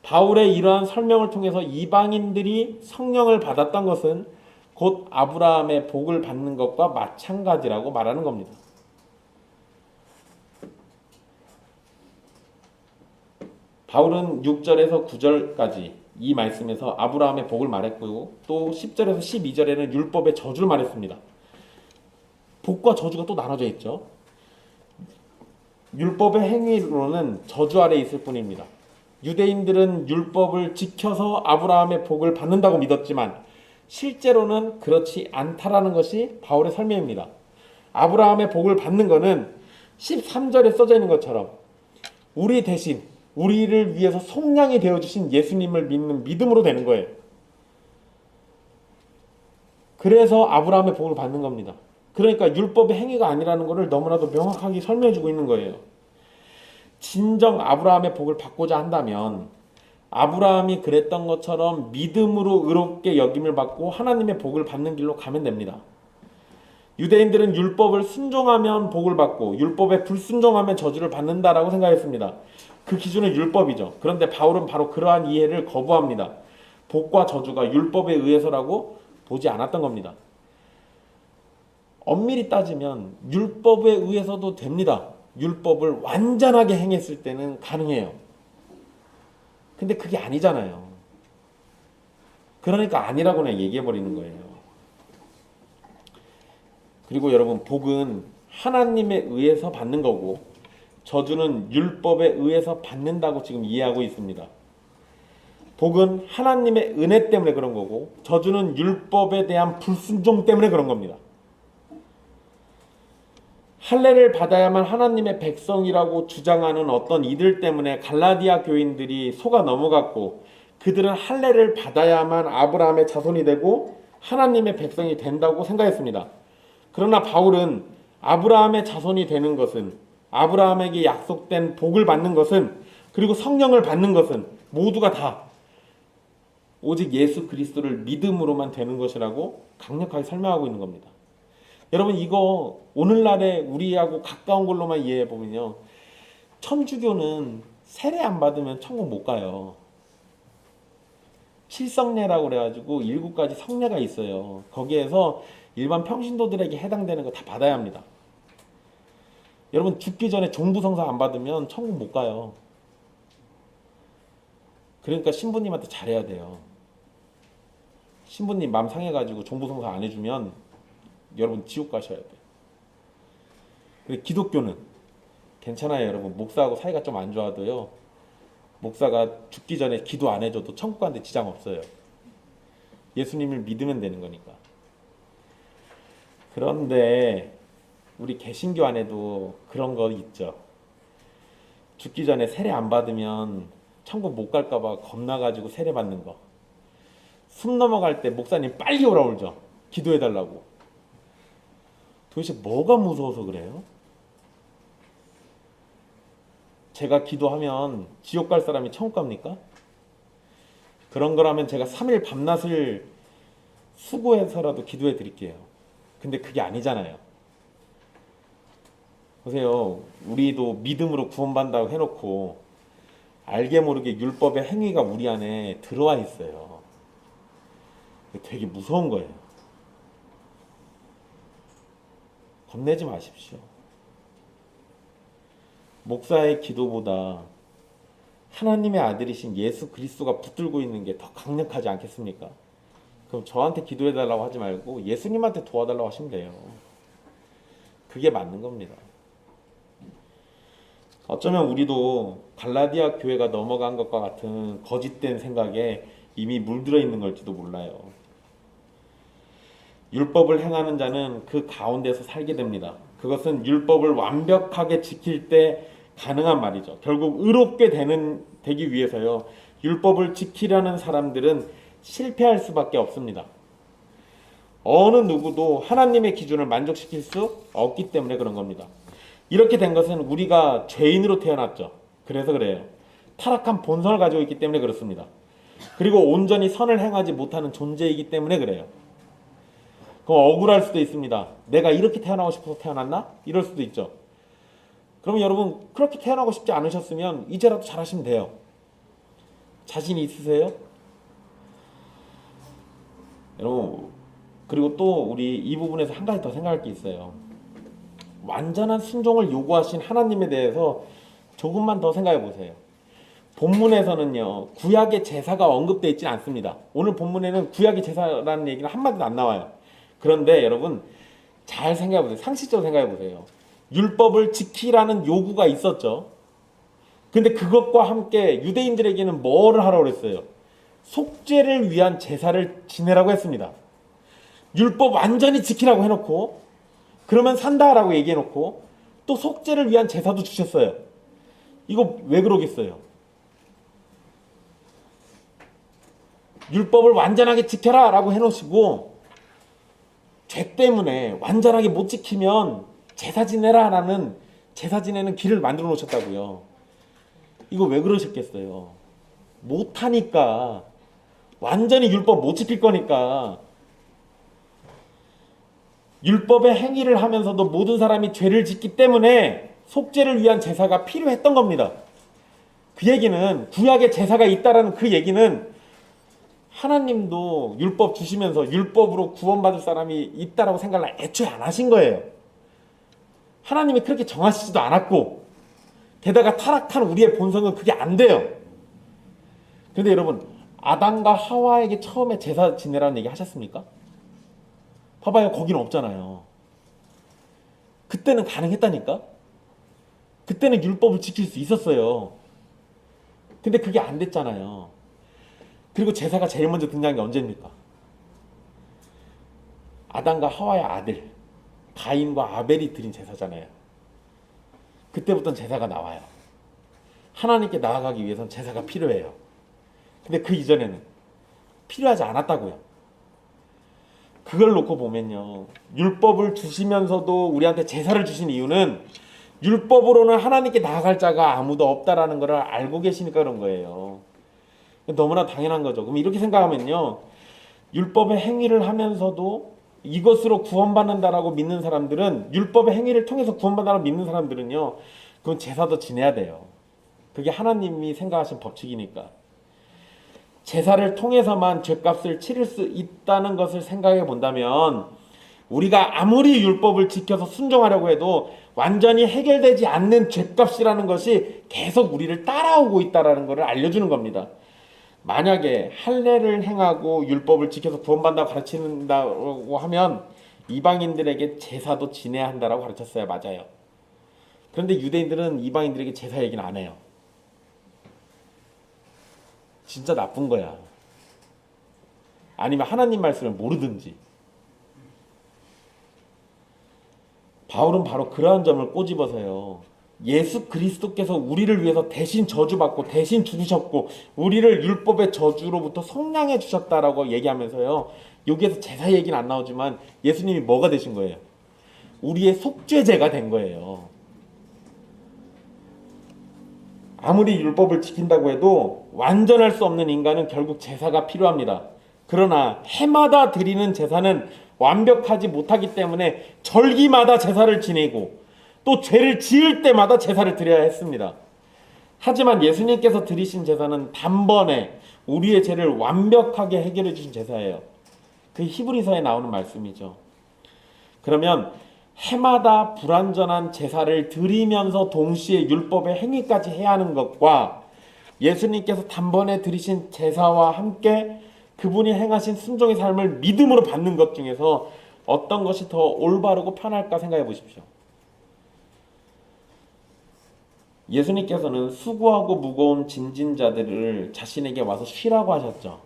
바울의 이러한 설명을 통해서 이방인들이 성령을 받았던 것은 곧 아브라함의 복을 받는 것과 마찬가지라고 말하는 겁니다. 바울은 6절에서 9절까지 이 말씀에서 아브라함의 복을 말했고 또 10절에서 12절에는 율법의 저주를 말했습니다. 복과 저주가 또 나눠져 있죠. 율법의 행위로는 저주 아래 있을 뿐입니다. 유대인들은 율법을 지켜서 아브라함의 복을 받는다고 믿었지만 실제로는 그렇지 않다라는 것이 바울의 설명입니다. 아브라함의 복을 받는 것은 13절에 써져 있는 것처럼 우리 대신 우리를 위해서 속량이 되어주신 예수님을 믿는 믿음으로 되는 거예요. 그래서 아브라함의 복을 받는 겁니다. 그러니까 율법의 행위가 아니라는 것을 너무나도 명확하게 설명해주고 있는 거예요. 진정 아브라함의 복을 받고자 한다면 아브라함이 그랬던 것처럼 믿음으로 의롭게 여김을 받고 하나님의 복을 받는 길로 가면 됩니다. 유대인들은 율법을 순종하면 복을 받고 율법에 불순종하면 저주를 받는다라고 생각했습니다. 그 기준은 율법이죠. 그런데 바울은 바로 그러한 이해를 거부합니다. 복과 저주가 율법에 의해서라고 보지 않았던 겁니다. 엄밀히 따지면 율법에 의해서도 됩니다. 율법을 완전하게 행했을 때는 가능해요. 근데 그게 아니잖아요. 그러니까 아니라고 그냥 얘기해버리는 거예요. 그리고 여러분 복은 하나님에 의해서 받는 거고 저주는 율법에 의해서 받는다고 지금 이해하고 있습니다. 복은 하나님의 은혜 때문에 그런 거고 저주는 율법에 대한 불순종 때문에 그런 겁니다. 할례를 받아야만 하나님의 백성이라고 주장하는 어떤 이들 때문에 갈라디아 교인들이 속아 넘어갔고 그들은 할례를 받아야만 아브라함의 자손이 되고 하나님의 백성이 된다고 생각했습니다. 그러나 바울은 아브라함의 자손이 되는 것은 아브라함에게 약속된 복을 받는 것은 그리고 성령을 받는 것은 모두가 다 오직 예수 그리스도를 믿음으로만 되는 것이라고 강력하게 설명하고 있는 겁니다. 여러분 이거 오늘날에 우리하고 가까운 걸로만 이해해 보면요. 천주교는 세례 안 받으면 천국 못 가요. 실성례라고 그래가지고 7가지 성례가 있어요. 거기에서 일반 평신도들에게 해당되는 거 다 받아야 합니다. 여러분 죽기 전에 종부성사 안 받으면 천국 못 가요. 그러니까 신부님한테 잘해야 돼요. 신부님 마음 상해가지고 종부성사 안 해주면 여러분 지옥 가셔야 돼요. 그리고 기독교는 괜찮아요. 여러분 목사하고 사이가 좀 안 좋아도요. 목사가 죽기 전에 기도 안 해줘도 천국 가는데 지장 없어요. 예수님을 믿으면 되는 거니까. 그런데 우리 개신교 안에도 그런 거 있죠. 죽기 전에 세례 안 받으면 천국 못 갈까 봐 겁나가지고 세례 받는 거. 숨 넘어갈 때 목사님 빨리 오라 그러죠. 기도해달라고. 도대체 뭐가 무서워서 그래요? 제가 기도하면 지옥 갈 사람이 천국 갑니까? 그런 거라면 제가 3일 밤낮을 수고해서라도 기도해 드릴게요. 근데 그게 아니잖아요. 보세요. 우리도 믿음으로 구원받는다고 해놓고 알게 모르게 율법의 행위가 우리 안에 들어와 있어요. 되게 무서운 거예요. 겁내지 마십시오. 목사의 기도보다 하나님의 아들이신 예수 그리스도가 붙들고 있는 게 더 강력하지 않겠습니까? 그럼 저한테 기도해달라고 하지 말고 예수님한테 도와달라고 하시면 돼요. 그게 맞는 겁니다. 어쩌면 우리도 갈라디아 교회가 넘어간 것과 같은 거짓된 생각에 이미 물들어 있는 걸지도 몰라요. 율법을 행하는 자는 그 가운데서 살게 됩니다. 그것은 율법을 완벽하게 지킬 때 가능한 말이죠. 결국 의롭게 되기 위해서요. 율법을 지키려는 사람들은 실패할 수밖에 없습니다. 어느 누구도 하나님의 기준을 만족시킬 수 없기 때문에 그런 겁니다. 이렇게 된 것은 우리가 죄인으로 태어났죠. 그래서 그래요. 타락한 본성을 가지고 있기 때문에 그렇습니다. 그리고 온전히 선을 행하지 못하는 존재이기 때문에 그래요. 그럼 억울할 수도 있습니다. 내가 이렇게 태어나고 싶어서 태어났나? 이럴 수도 있죠. 그럼 여러분 그렇게 태어나고 싶지 않으셨으면 이제라도 잘하시면 돼요. 자신 있으세요? 여러분 그리고 또 우리 이 부분에서 한 가지 더 생각할 게 있어요. 완전한 순종을 요구하신 하나님에 대해서 조금만 더 생각해 보세요. 본문에서는요 구약의 제사가 언급되어 있지 않습니다. 오늘 본문에는 구약의 제사라는 얘기는 한마디도 안 나와요. 그런데 여러분 잘 생각해 보세요. 상식적으로 생각해 보세요. 율법을 지키라는 요구가 있었죠. 근데 그것과 함께 유대인들에게는 뭐를 하라고 그랬어요? 속죄를 위한 제사를 지내라고 했습니다. 율법 완전히 지키라고 해놓고 그러면 산다라고 얘기해놓고 또 속죄를 위한 제사도 주셨어요. 이거 왜 그러겠어요? 율법을 완전하게 지켜라 라고 해놓으시고 죄 때문에 완전하게 못 지키면 제사 지내라 라는 제사 지내는 길을 만들어 놓으셨다고요. 이거 왜 그러셨겠어요? 못하니까. 완전히 율법 못 지킬 거니까. 율법의 행위를 하면서도 모든 사람이 죄를 짓기 때문에 속죄를 위한 제사가 필요했던 겁니다. 그 얘기는 구약의 제사가 있다라는 그 얘기는 하나님도 율법 주시면서 율법으로 구원받을 사람이 있다라고 생각을 애초에 안 하신 거예요. 하나님이 그렇게 정하시지도 않았고 게다가 타락한 우리의 본성은 그게 안 돼요. 그런데 여러분 아담과 하와에게 처음에 제사 지내라는 얘기 하셨습니까? 봐봐요. 거기는 없잖아요. 그때는 가능했다니까? 그때는 율법을 지킬 수 있었어요. 근데 그게 안 됐잖아요. 그리고 제사가 제일 먼저 등장한 게 언제입니까? 아담과 하와의 아들 가인과 아벨이 드린 제사잖아요. 그때부터는 제사가 나와요. 하나님께 나아가기 위해서는 제사가 필요해요. 근데 그 이전에는 필요하지 않았다고요. 그걸 놓고 보면요. 율법을 주시면서도 우리한테 제사를 주신 이유는 율법으로는 하나님께 나아갈 자가 아무도 없다라는 걸 알고 계시니까 그런 거예요. 너무나 당연한 거죠. 그럼 이렇게 생각하면요. 율법의 행위를 하면서도 이것으로 구원받는다라고 믿는 사람들은 율법의 행위를 통해서 구원받는다라고 믿는 사람들은요. 그건 제사도 지내야 돼요. 그게 하나님이 생각하신 법칙이니까. 제사를 통해서만 죄값을 치를 수 있다는 것을 생각해 본다면 우리가 아무리 율법을 지켜서 순종하려고 해도 완전히 해결되지 않는 죄값이라는 것이 계속 우리를 따라오고 있다는 것을 알려주는 겁니다. 만약에 할례를 행하고 율법을 지켜서 구원받는다고 가르친다고 하면 이방인들에게 제사도 지내야 한다고 가르쳤어야 맞아요. 그런데 유대인들은 이방인들에게 제사 얘기는 안 해요. 진짜 나쁜 거야. 아니면 하나님 말씀을 모르든지. 바울은 바로 그러한 점을 꼬집어서요. 예수 그리스도께서 우리를 위해서 대신 저주받고 대신 죽으셨고 우리를 율법의 저주로부터 속량해 주셨다라고 얘기하면서요. 여기에서 제사 얘기는 안 나오지만 예수님이 뭐가 되신 거예요? 우리의 속죄제가 된 거예요. 아무리 율법을 지킨다고 해도 완전할 수 없는 인간은 결국 제사가 필요합니다. 그러나 해마다 드리는 제사는 완벽하지 못하기 때문에 절기마다 제사를 지내고 또 죄를 지을 때마다 제사를 드려야 했습니다. 하지만 예수님께서 드리신 제사는 단번에 우리의 죄를 완벽하게 해결해 주신 제사예요. 그 히브리서에 나오는 말씀이죠. 그러면 해마다 불완전한 제사를 드리면서 동시에 율법의 행위까지 해야 하는 것과 예수님께서 단번에 드리신 제사와 함께 그분이 행하신 순종의 삶을 믿음으로 받는 것 중에서 어떤 것이 더 올바르고 편할까 생각해 보십시오. 예수님께서는 수고하고 무거운 짐진 자들을 자신에게 와서 쉬라고 하셨죠.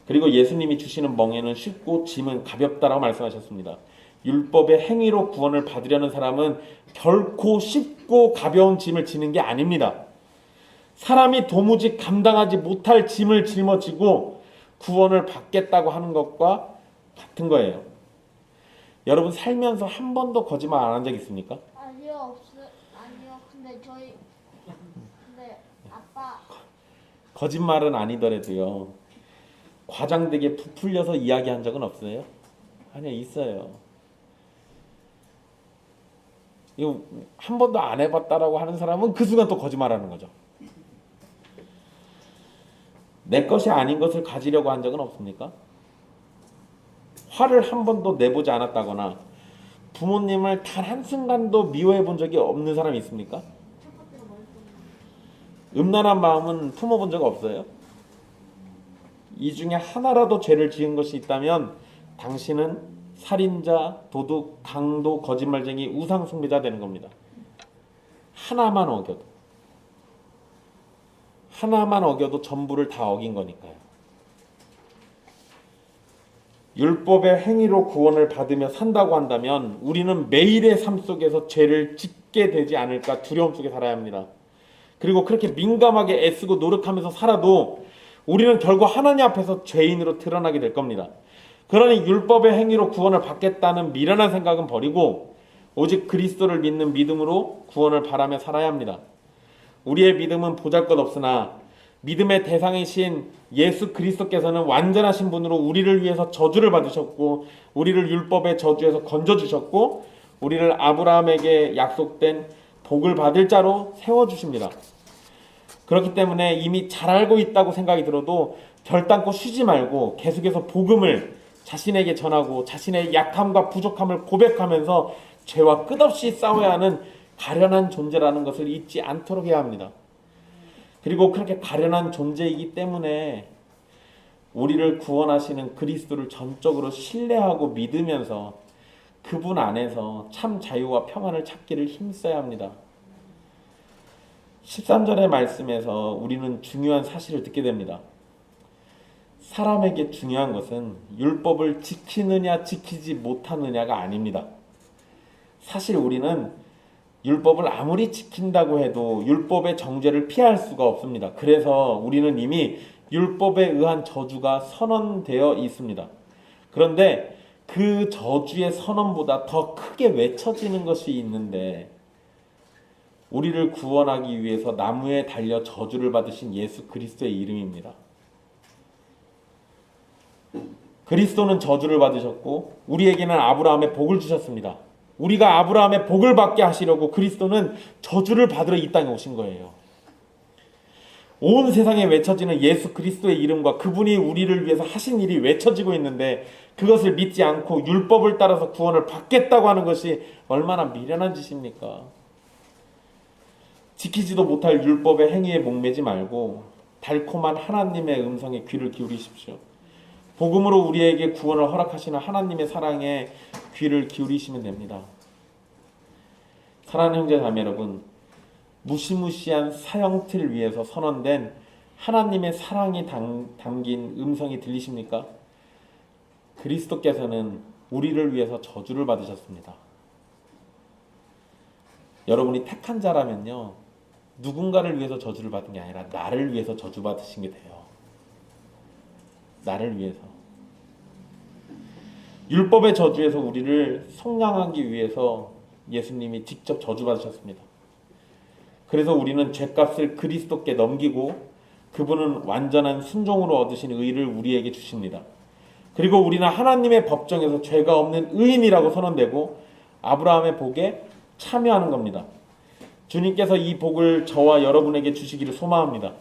그리고 예수님이 주시는 멍에는 쉽고 짐은 가볍다라고 말씀하셨습니다. 율법의 행위로 구원을 받으려는 사람은 결코 쉽고 가벼운 짐을 지는 게 아닙니다. 사람이 도무지 감당하지 못할 짐을 짊어지고 구원을 받겠다고 하는 것과 같은 거예요. 여러분 살면서 한 번도 거짓말 안 한 적 있습니까? 아니요, 아니요. 근데 아빠. 거짓말은 아니더라도요. 과장되게 부풀려서 이야기한 적은 없어요? 아니요, 있어요. 이거 한 번도 안 해봤다라고 하는 사람은 그 순간 또 거짓말하는 거죠. 내 것이 아닌 것을 가지려고 한 적은 없습니까? 화를 한 번도 내보지 않았다거나 부모님을 단 한순간도 미워해 본 적이 없는 사람이 있습니까? 음란한 마음은 품어본 적 없어요? 이 중에 하나라도 죄를 지은 것이 있다면 당신은 살인자, 도둑, 강도, 거짓말쟁이, 우상숭배자 되는 겁니다. 하나만 어겨도 전부를 다 어긴 거니까요. 율법의 행위로 구원을 받으며 산다고 한다면 우리는 매일의 삶 속에서 죄를 짓게 되지 않을까 두려움 속에 살아야 합니다. 그리고 그렇게 민감하게 애쓰고 노력하면서 살아도 우리는 결국 하나님 앞에서 죄인으로 드러나게 될 겁니다. 그러니 율법의 행위로 구원을 받겠다는 미련한 생각은 버리고 오직 그리스도를 믿는 믿음으로 구원을 바라며 살아야 합니다. 우리의 믿음은 보잘것없으나 믿음의 대상이신 예수 그리스도께서는 완전하신 분으로 우리를 위해서 저주를 받으셨고 우리를 율법의 저주에서 건져주셨고 우리를 아브라함에게 약속된 복을 받을 자로 세워주십니다. 그렇기 때문에 이미 잘 알고 있다고 생각이 들어도 결단코 쉬지 말고 계속해서 복음을 자신에게 전하고 자신의 약함과 부족함을 고백하면서 죄와 끝없이 싸워야 하는 가련한 존재라는 것을 잊지 않도록 해야 합니다. 그리고 그렇게 가련한 존재이기 때문에 우리를 구원하시는 그리스도를 전적으로 신뢰하고 믿으면서 그분 안에서 참 자유와 평안을 찾기를 힘써야 합니다. 13절의 말씀에서 우리는 중요한 사실을 듣게 됩니다. 사람에게 중요한 것은 율법을 지키느냐 지키지 못하느냐가 아닙니다. 사실 우리는 율법을 아무리 지킨다고 해도 율법의 정죄를 피할 수가 없습니다. 그래서 우리는 이미 율법에 의한 저주가 선언되어 있습니다. 그런데 그 저주의 선언보다 더 크게 외쳐지는 것이 있는데 우리를 구원하기 위해서 나무에 달려 저주를 받으신 예수 그리스도의 이름입니다. 그리스도는 저주를 받으셨고 우리에게는 아브라함의 복을 주셨습니다. 우리가 아브라함의 복을 받게 하시려고 그리스도는 저주를 받으러 이 땅에 오신 거예요. 온 세상에 외쳐지는 예수 그리스도의 이름과 그분이 우리를 위해서 하신 일이 외쳐지고 있는데 그것을 믿지 않고 율법을 따라서 구원을 받겠다고 하는 것이 얼마나 미련한 짓입니까? 지키지도 못할 율법의 행위에 목매지 말고 달콤한 하나님의 음성에 귀를 기울이십시오. 복음으로 우리에게 구원을 허락하시는 하나님의 사랑에 귀를 기울이시면 됩니다. 사랑하는 형제 자매 여러분, 무시무시한 사형틀 위에서 선언된 하나님의 사랑이 담긴 음성이 들리십니까? 그리스도께서는 우리를 위해서 저주를 받으셨습니다. 여러분이 택한 자라면요, 누군가를 위해서 저주를 받은 게 아니라 나를 위해서 저주 받으신 게 돼요. 나를 위해서. 율법의 저주에서 우리를 속량하기 위해서 예수님이 직접 저주 받으셨습니다. 그래서 우리는 죄값을 그리스도께 넘기고 그분은 완전한 순종으로 얻으신 의를 우리에게 주십니다. 그리고 우리는 하나님의 법정에서 죄가 없는 의인이라고 선언되고 아브라함의 복에 참여하는 겁니다. 주님께서 이 복을 저와 여러분에게 주시기를 소망합니다.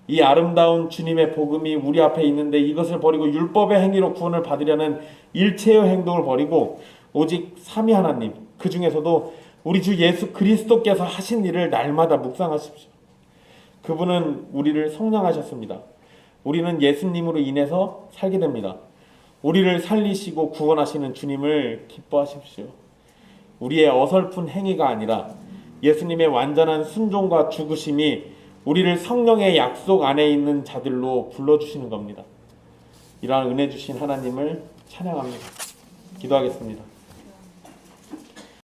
이 아름다운 주님의 복음이 우리 앞에 있는데 이것을 버리고 율법의 행위로 구원을 받으려는 일체의 행동을 버리고 오직 삼위 하나님, 그 중에서도 우리 주 예수 그리스도께서 하신 일을 날마다 묵상하십시오. 그분은 우리를 속량하셨습니다. 우리는 예수님으로 인해서 살게 됩니다. 우리를 살리시고 구원하시는 주님을 기뻐하십시오. 우리의 어설픈 행위가 아니라 예수님의 완전한 순종과 죽으심이 우리를 성령의 약속 안에 있는 자들로 불러주시는 겁니다. 이러한 은혜 주신 하나님을 찬양합니다. 기도하겠습니다.